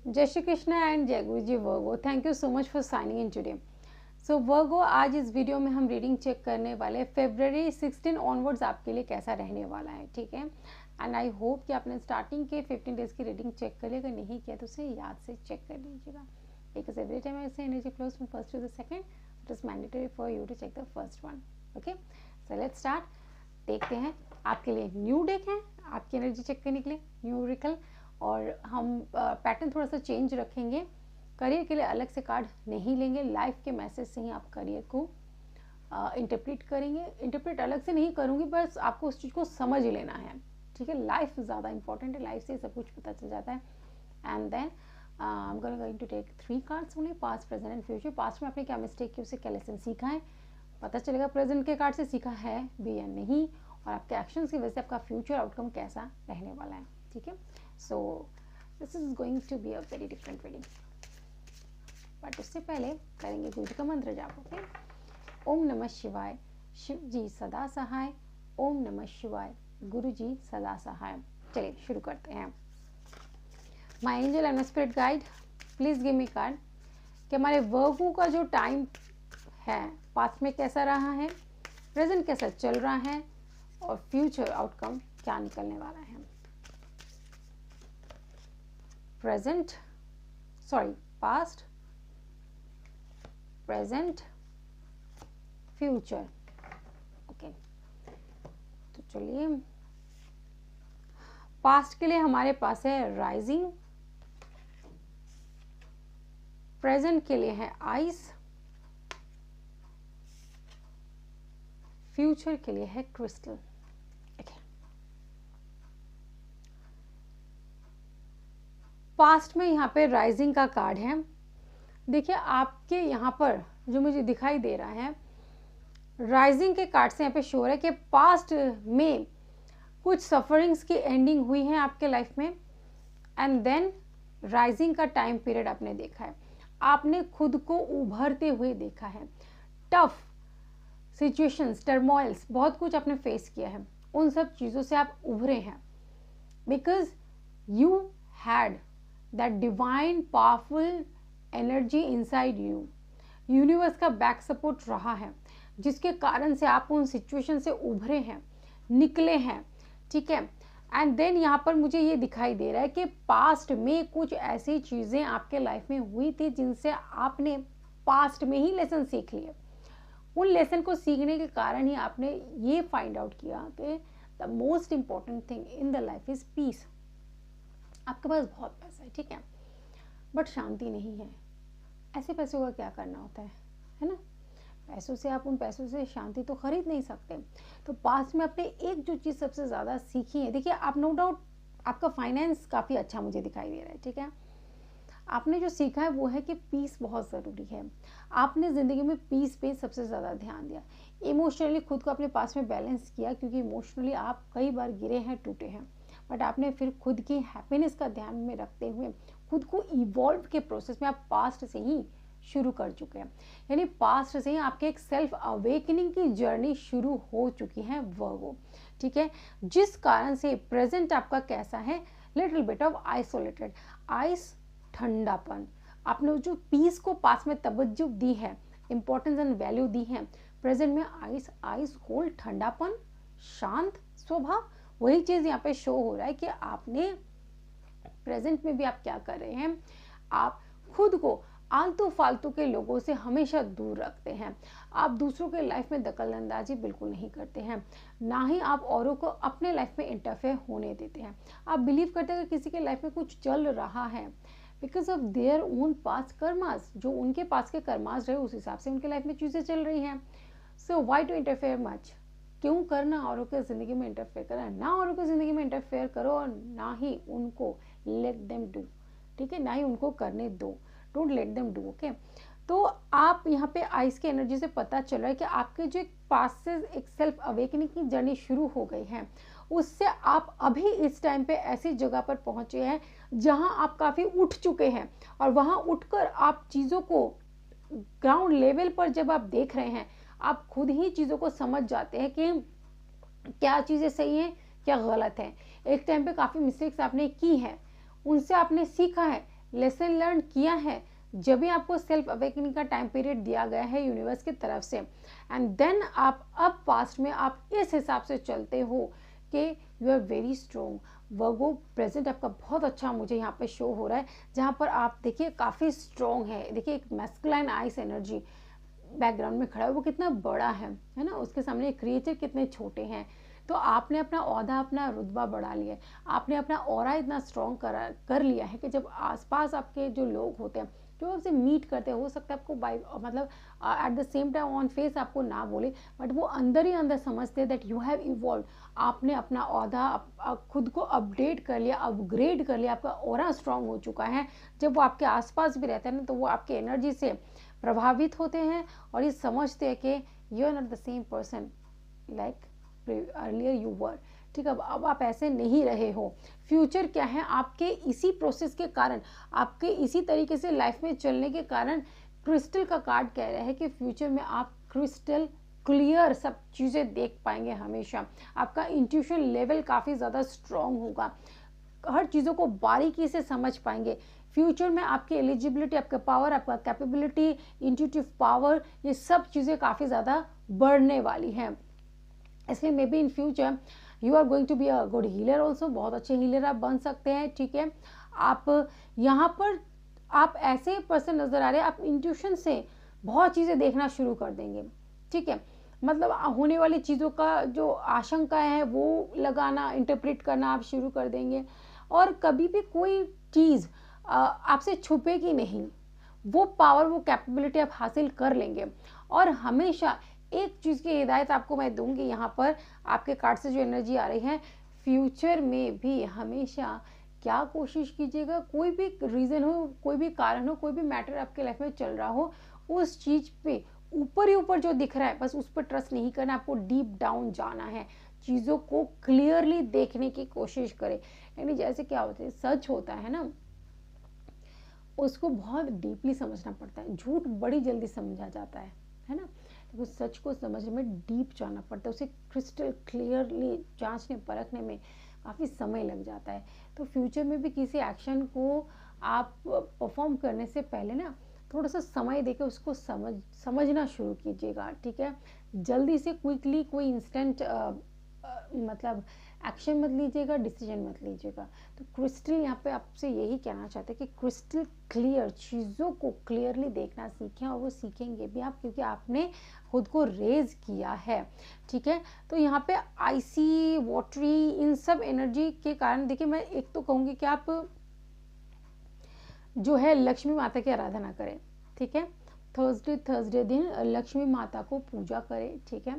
जय श्री कृष्ण एंड जय गुरु जी Virgos, thank you so much for signing in today. So Virgos, आज इस वीडियो में हम रीडिंग चेक करने वाले February 16 ऑनवर्ड्स आपके लिए कैसा रहने वाला है, ठीक है। एंड आई होप कि आपने स्टार्टिंग के 15 डेज की रीडिंग चेक कर लिया, अगर नहीं किया तो उसे याद से चेक कर लीजिएगा, because every time I say energy flows from first to the second, it is mandatory for you to check the first one. Okay, so let's start. देखते हैं, आपके लिए न्यू डेक है आपकी एनर्जी चेक करने के लिए, न्यूमेरिकल, और हम पैटर्न थोड़ा सा चेंज रखेंगे। करियर के लिए अलग से कार्ड नहीं लेंगे, लाइफ के मैसेज से ही आप करियर को इंटरप्रेट करेंगे। इंटरप्रेट अलग से नहीं करूँगी, बस आपको उस चीज़ को समझ लेना है, ठीक है। लाइफ ज़्यादा इंपॉर्टेंट है, लाइफ से सब कुछ पता चल जाता है। And then I am going to take 3 cards only, past, present and future. Past में आपने क्या मिस्टेक की, उससे क्या लेसन सीखा है, पता चलेगा। प्रेजेंट के कार्ड से सीखा है भी या नहीं, और आपके एक्शंस की वजह से आपका फ्यूचर आउटकम कैसा रहने वाला है, ठीक है। So this is going to be a very different reading, but उससे पहले करेंगे गुरु जी का मंत्र जाप। ओके, ओम नमः शिवाय, शिव जी सदा सहाय। ओम नमः शिवाय, गुरु जी सदा सहाय। चलिए शुरू करते हैं। My angel and spirit guide, please give me card कि हमारे वर्गों का जो टाइम है, पास्ट में कैसा रहा है, प्रेजेंट कैसा चल रहा है, और फ्यूचर आउटकम क्या निकलने वाला है। Present, sorry, past, present, future. Okay, तो चलिए, पास्ट के लिए हमारे पास है राइजिंग, प्रेजेंट के लिए है आइस, फ्यूचर के लिए है क्रिस्टल। पास्ट में यहाँ पे राइजिंग का कार्ड है। देखिए, आपके यहाँ पर जो मुझे दिखाई दे रहा है, राइजिंग के कार्ड से यहाँ पे शो है कि पास्ट में कुछ सफरिंग्स की एंडिंग हुई है आपके लाइफ में, एंड देन राइजिंग का टाइम पीरियड आपने देखा है, आपने खुद को उभरते हुए देखा है। टफ सिचुएशंस, टर्मोइल्स, बहुत कुछ आपने फेस किया है, उन सब चीज़ों से आप उभरे हैं, because you had that divine powerful energy inside you. Universe का बैक सपोर्ट रहा है, जिसके कारण से आप उन सिचुएशन से उभरे हैं, निकले हैं, ठीक है। एंड देन यहाँ पर मुझे ये दिखाई दे रहा है कि पास्ट में कुछ ऐसी चीज़ें आपके लाइफ में हुई थी जिनसे आपने पास्ट में ही लेसन सीख लिए। उन लेसन को सीखने के कारण ही आपने ये फाइंड आउट किया कि the most important thing in the life is peace. आपके पास बहुत पैसा है, ठीक है, बट शांति नहीं है। ऐसे पैसों का क्या करना होता है ना। पैसों से आप, उन पैसों से शांति तो खरीद नहीं सकते। तो पास्ट में आपने एक जो चीज़ सबसे ज़्यादा सीखी है, देखिए, आप नो डाउट आपका फाइनेंस काफ़ी अच्छा मुझे दिखाई दे रहा है, ठीक है। आपने जो सीखा है वो है कि पीस बहुत ज़रूरी है। आपने ज़िंदगी में पीस पे सबसे ज़्यादा ध्यान दिया। इमोशनली खुद को अपने पास में बैलेंस किया, क्योंकि इमोशनली आप कई बार गिरे हैं, टूटे हैं, बट आपने फिर खुद की हैप्पीनेस का ध्यान में रखते हुए खुद को इवॉल्व के प्रोसेस में आप पास्ट से ही शुरू कर चुके हैं। यानी पास्ट से ही आपके एक सेल्फ अवेकनिंग की जर्नी शुरू हो चुकी है वर्गो, ठीक है। जिस कारण से प्रेजेंट आपका कैसा है, little bit of isolated, ice, ठंडापन। आपने जो पीस को पास में तवज्जो दी है, इंपॉर्टेंस एंड वैल्यू दी है, प्रेजेंट में आइस, आइस कोल्ड, ठंडापन, शांत स्वभाव, वही चीज यहाँ पे शो हो रहा है कि आपने प्रेजेंट में भी आप क्या कर रहे हैं, आप खुद को आलतू फालतू के लोगों से हमेशा दूर रखते हैं। आप दूसरों के लाइफ में दखल अंदाजी बिल्कुल नहीं करते हैं, ना ही आप औरों को अपने लाइफ में इंटरफेयर होने देते हैं। आप बिलीव करते हैं कि किसी के लाइफ में कुछ चल रहा है because of their own past karmas, जो उनके पास के कर्मास रहे उस हिसाब से उनके लाइफ में चीज़ें चल रही हैं। सो वाई टू इंटरफेयर मच, क्यों करना औरों के ज़िंदगी में इंटरफेयर करना। ना औरों की ज़िंदगी में इंटरफेयर करो, और ना ही उनको लेट देम डू, ठीक है, ना ही उनको करने दो, don't let them do. Okay, तो आप यहाँ पे आइस की एनर्जी से पता चल रहा है कि आपके जो एक पास से एक सेल्फ अवेकनिंग की जर्नी शुरू हो गई है, उससे आप अभी इस टाइम पे ऐसी जगह पर पहुंचे हैं जहां आप काफ़ी उठ चुके हैं, और वहां उठकर आप चीज़ों को ग्राउंड लेवल पर जब आप देख रहे हैं, आप खुद ही चीज़ों को समझ जाते हैं कि क्या चीज़ें सही हैं, क्या गलत है। एक टाइम पे काफ़ी मिस्टेक्स आपने की हैं, उनसे आपने सीखा है, लेसन लर्न किया है, जब भी आपको सेल्फ अवेकनिंग का टाइम पीरियड दिया गया है यूनिवर्स की तरफ से, एंड देन आप अब पास्ट में आप इस हिसाब से चलते हो कि you are very strong. Virgo present आपका बहुत अच्छा मुझे यहाँ पे शो हो रहा है, जहाँ पर आप देखिए काफ़ी स्ट्रोंग है। देखिए एक मैस्कुलाइन आइस एनर्जी बैकग्राउंड में खड़ा है, वो कितना बड़ा है ना, उसके सामने क्रिएचर कितने छोटे हैं। तो आपने अपना ओहदा, अपना रुतबा बढ़ा लिया है, आपने अपना ऑरा इतना स्ट्रॉन्ग कर लिया है कि जब आसपास आपके जो लोग होते हैं जो आपसे मीट करते हैं, हो सकता है आपको बाई मतलब at the same time on face आपको ना बोले, बट वो अंदर ही अंदर समझते हैं दैट यू हैव इवॉल्व। आपने अपना ओहदा खुद को अपडेट कर लिया, अपग्रेड कर लिया, आपका ऑरा स्ट्रांग हो चुका है। जब वो आपके आसपास भी रहते हैं ना, तो वो आपके एनर्जी से प्रभावित होते हैं और ये समझते हैं कि you are not the same person like earlier you were. ठीक है, अब आप ऐसे नहीं रहे हो। फ्यूचर क्या है, आपके इसी प्रोसेस के कारण, आपके इसी तरीके से लाइफ में चलने के कारण क्रिस्टल का कार्ड कह रहा है कि फ्यूचर में आप क्रिस्टल क्लियर सब चीज़ें देख पाएंगे हमेशा। आपका इंट्यूशन लेवल काफ़ी ज़्यादा स्ट्रॉन्ग होगा, हर चीज़ों को बारीकी से समझ पाएंगे। फ्यूचर में आपकी एलिजिबिलिटी, आपका पावर, आपका कैपेबिलिटी, इंट्यूटिव पावर, ये सब चीज़ें काफ़ी ज़्यादा बढ़ने वाली हैं। इसलिए maybe in future you are going to be a good healer also, बहुत अच्छे हीलर आप बन सकते हैं। ठीक है, आप यहाँ पर आप ऐसे पर्सन नज़र आ रहे हैं, आप इंट्यूशन से बहुत चीज़ें देखना शुरू कर देंगे। ठीक है, मतलब होने वाली चीज़ों का जो आशंका है वो लगाना, इंटरप्रेट करना आप शुरू कर देंगे, और कभी भी कोई चीज़ आपसे छुपेगी नहीं। वो पावर, वो कैपेबिलिटी आप हासिल कर लेंगे। और हमेशा एक चीज़ की हिदायत आपको मैं दूंगी, यहाँ पर आपके कार्ड से जो एनर्जी आ रही है, फ्यूचर में भी हमेशा क्या कोशिश कीजिएगा, कोई भी रीज़न हो, कोई भी कारण हो, कोई भी मैटर आपके लाइफ में चल रहा हो, उस चीज़ पे ऊपर ही ऊपर जो दिख रहा है बस उस पर ट्रस्ट नहीं करना, आपको डीप डाउन जाना है, चीज़ों को क्लियरली देखने की कोशिश करें। यानी जैसे क्या होता है, सच होता है ना, उसको बहुत डीपली समझना पड़ता है। झूठ बड़ी जल्दी समझा जाता है ना, तो सच को समझने में डीप जाना पड़ता है, उसे क्रिस्टल क्लियरली जांचने परखने में काफ़ी समय लग जाता है। तो फ्यूचर में भी किसी एक्शन को आप परफॉर्म करने से पहले ना थोड़ा सा समय देकर उसको समझना शुरू कीजिएगा। ठीक है, जल्दी से क्विकली कोई इंस्टेंट मतलब एक्शन मत लीजिएगा, डिसीजन मत लीजिएगा। तो क्रिस्टल यहाँ पे आपसे यही कहना चाहते हैं कि क्रिस्टल क्लियर चीज़ों को क्लियरली देखना सीखें, और वो सीखेंगे भी आप, क्योंकि आपने खुद को रेज किया है। ठीक है, तो यहाँ पे आइसी, वाटरी, इन सब एनर्जी के कारण देखिए, मैं एक तो कहूँगी कि आप जो है लक्ष्मी माता की आराधना करें। ठीक है, थर्सडे दिन लक्ष्मी माता को पूजा करें। ठीक है,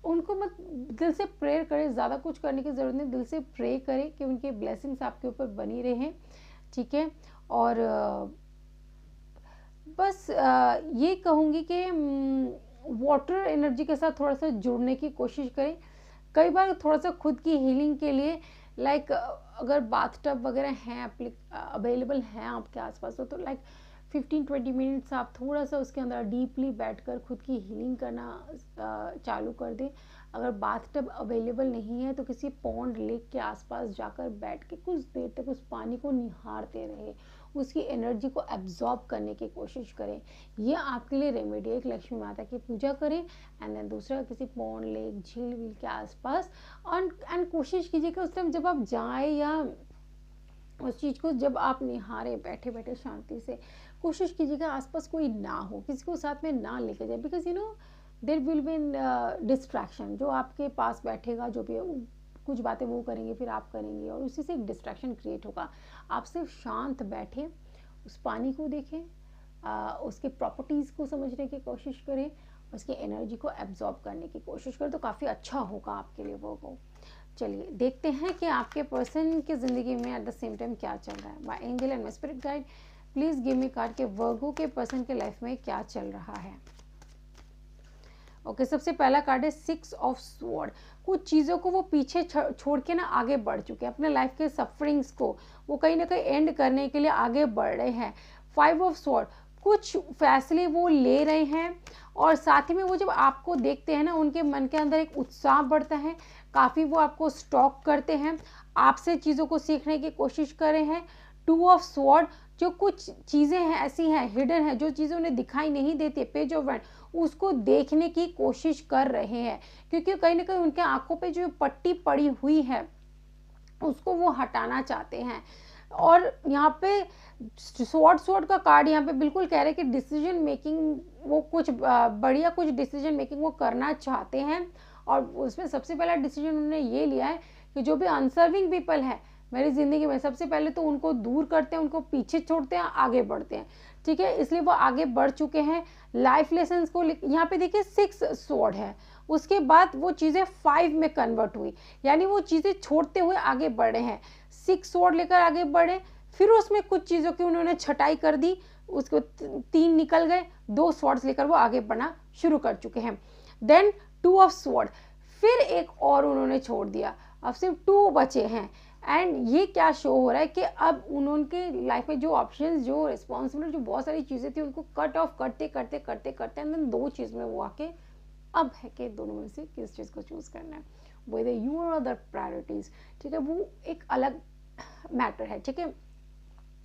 उनको मत दिल से प्रेयर करें, ज़्यादा कुछ करने की ज़रूरत नहीं, दिल से प्रे करें कि उनके ब्लेसिंग्स आपके ऊपर बनी रहें। ठीक है, और बस ये कहूँगी कि वाटर एनर्जी के साथ थोड़ा सा जुड़ने की कोशिश करें। कई बार थोड़ा सा खुद की हीलिंग के लिए लाइक अगर बाथ टब वगैरह हैं अवेलेबल हैं आपके आसपास, तो लाइक 15-20 मिनट्स आप थोड़ा सा उसके अंदर डीपली बैठकर खुद की हीलिंग करना चालू कर दें। अगर बाथ टब अवेलेबल नहीं है तो किसी पॉन्ड, लेक के आसपास जाकर बैठ के कुछ देर तक उस पानी को निहारते रहे, उसकी एनर्जी को एब्जॉर्ब करने की कोशिश करें। ये आपके लिए रेमेडी है। एक लक्ष्मी माता की पूजा करें, एंड देन दूसरा किसी पॉन्ड, लेक, झील वील के आसपास, एंड कोशिश कीजिए कि उस टाइम जब आप जाएँ या उस चीज़ को जब आप निहारें बैठे बैठे शांति से, कोशिश कीजिएगा आसपास कोई ना हो, किसी को साथ में ना लेकर जाए, because you know there will be distraction. जो आपके पास बैठेगा, जो भी कुछ बातें वो करेंगे, फिर आप करेंगे, और उसी से एक डिस्ट्रैक्शन क्रिएट होगा। आप सिर्फ शांत बैठे उस पानी को देखें, उसके प्रॉपर्टीज़ को समझने की कोशिश करें, उसकी एनर्जी को एब्जॉर्ब करने की कोशिश करें, तो काफ़ी अच्छा होगा आपके लिए वो। चलिए देखते हैं कि आपके पर्सन की ज़िंदगी में एट द सेम टाइम क्या चल रहा है। My angel and my spirit guide, please give me card के वर्गो के पर्सन के लाइफ में क्या चल रहा है। ओके, सबसे पहला कार्ड है 6 ऑफ स्वॉर्ड। कुछ चीज़ों को वो पीछे छोड़ के ना आगे बढ़ चुके हैं, अपने लाइफ के सफरिंग्स को वो कहीं ना कहीं एंड करने के लिए आगे बढ़ रहे हैं। 5 ऑफ स्वॉर्ड, कुछ फैसले वो ले रहे हैं, और साथ ही में वो जब आपको देखते हैं ना, उनके मन के अंदर एक उत्साह बढ़ता है, काफ़ी वो आपको स्टॉक करते हैं, आपसे चीज़ों को सीखने की कोशिश कर रहे हैं। टू ऑफ स्वॉर्ड, जो कुछ चीज़ें हैं ऐसी हैं हिडन है, जो चीज़ें उन्हें दिखाई नहीं देती, पेज ऑफ वैंड उसको देखने की कोशिश कर रहे हैं, क्योंकि कहीं ना कहीं उनके आंखों पे जो पट्टी पड़ी हुई है उसको वो हटाना चाहते हैं। और यहाँ पे स्वॉर्ड का कार्ड यहाँ पे बिल्कुल कह रहे हैं कि डिसीजन मेकिंग, वो कुछ बढ़िया कुछ डिसीजन मेकिंग वो करना चाहते हैं। और उसमें सबसे पहला डिसीजन उन्होंने ये लिया है कि जो भी अनसर्विंग पीपल है मेरी ज़िंदगी में, सबसे पहले तो उनको दूर करते हैं, उनको पीछे छोड़ते हैं, आगे बढ़ते हैं, ठीक है। इसलिए वो आगे बढ़ चुके हैं। लाइफ लेसन्स को यहाँ पे देखिए 6 स्वॉर्ड है, उसके बाद वो चीज़ें 5 में कन्वर्ट हुई, यानी वो चीज़ें छोड़ते हुए आगे बढ़े हैं। 6 स्वॉर्ड लेकर आगे बढ़े, फिर उसमें कुछ चीज़ों की उन्होंने छटाई कर दी, उसको 3 निकल गए, 2 स्वॉर्ड्स लेकर वो आगे बढ़ना शुरू कर चुके हैं। देन 2 ऑफ स्वॉर्ड, फिर एक और उन्होंने छोड़ दिया, अब सिर्फ 2 बचे हैं। एंड ये क्या शो हो रहा है कि अब उनके लाइफ में जो ऑप्शंस, जो रिस्पॉन्सिबिलिटी, जो बहुत सारी चीज़ें थी उनको कट ऑफ करते करते करते करते एंड देन 2 चीज़ में वो आके अब है कि दोनों में से किस चीज़ को चूज़ करना है, वेदर यू और अदर प्रायोरिटीज़, ठीक है। वो एक अलग मैटर है, ठीक है।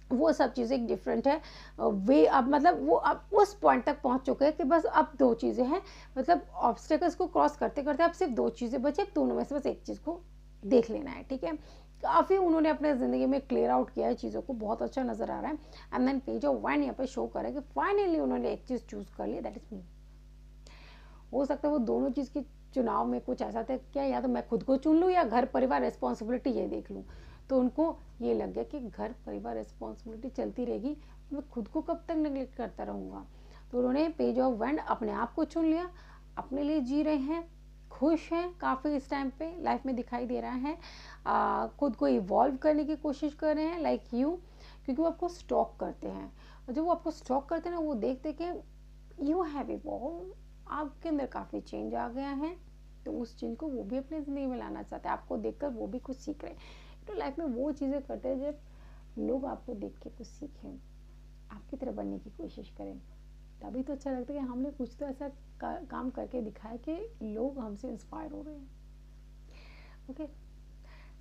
वो सब चीज़ें एक डिफरेंट है वे। अब मतलब वो अब उस पॉइंट तक पहुंच चुके हैं कि बस अब 2 चीज़ें हैं, मतलब ऑब्स्टेकल्स को क्रॉस करते करते अब सिर्फ 2 चीज़ें बचे, दोनों में से बस एक चीज़ को देख लेना है, ठीक है। काफ़ी उन्होंने अपने ज़िंदगी में क्लियर आउट किया है चीज़ों को, बहुत अच्छा नज़र आ रहा है। And then page of wand यहाँ पे शो करे कि फाइनली उन्होंने एक चीज़ चूज़ कर ली, दैट इज़ मी। हो सकता है वो दोनों चीज़ के चुनाव में कुछ ऐसा था क्या, या तो मैं खुद को चुन लूँ या घर परिवार रिस्पॉन्सिबिलिटी ये देख लूँ। तो उनको ये लग गया कि घर परिवार रिस्पॉन्सिबिलिटी चलती रहेगी, मैं खुद को कब तक नेग्लेक्ट करता रहूँगा। तो उन्होंने पेज ऑफ वैंड अपने आप को चुन लिया, अपने लिए जी रहे हैं, खुश हैं काफ़ी, इस टाइम पे लाइफ में दिखाई दे रहा है। खुद को इवॉल्व करने की कोशिश कर रहे हैं लाइक यू, क्योंकि वो आपको स्टॉक करते हैं, और जब वो आपको स्टॉक करते हैं ना, वो देखते कि यू हैव इवॉल्व, आपके अंदर काफ़ी चेंज आ गया है, तो उस चेंज को वो भी अपनी ज़िंदगी में लाना चाहते हैं, आपको देखकर वो भी कुछ सीख रहे हैं। तो लाइफ में वो चीज़ें करते हैं जब लोग आपको देख के कुछ सीखें, आपकी तरह बनने की कोशिश करें, तभी तो अच्छा लगता है कि हमने कुछ तो ऐसा काम करके दिखाया कि लोग हमसे इंस्पायर हो रहे हैं। ओके,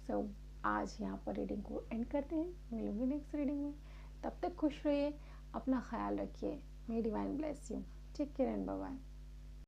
सो आज यहाँ पर रीडिंग को एंड करते हैं, मिलूंगी नेक्स्ट रीडिंग में। तब तक खुश रहिए, अपना ख्याल रखिए, may divine bless you, take care and bye bye.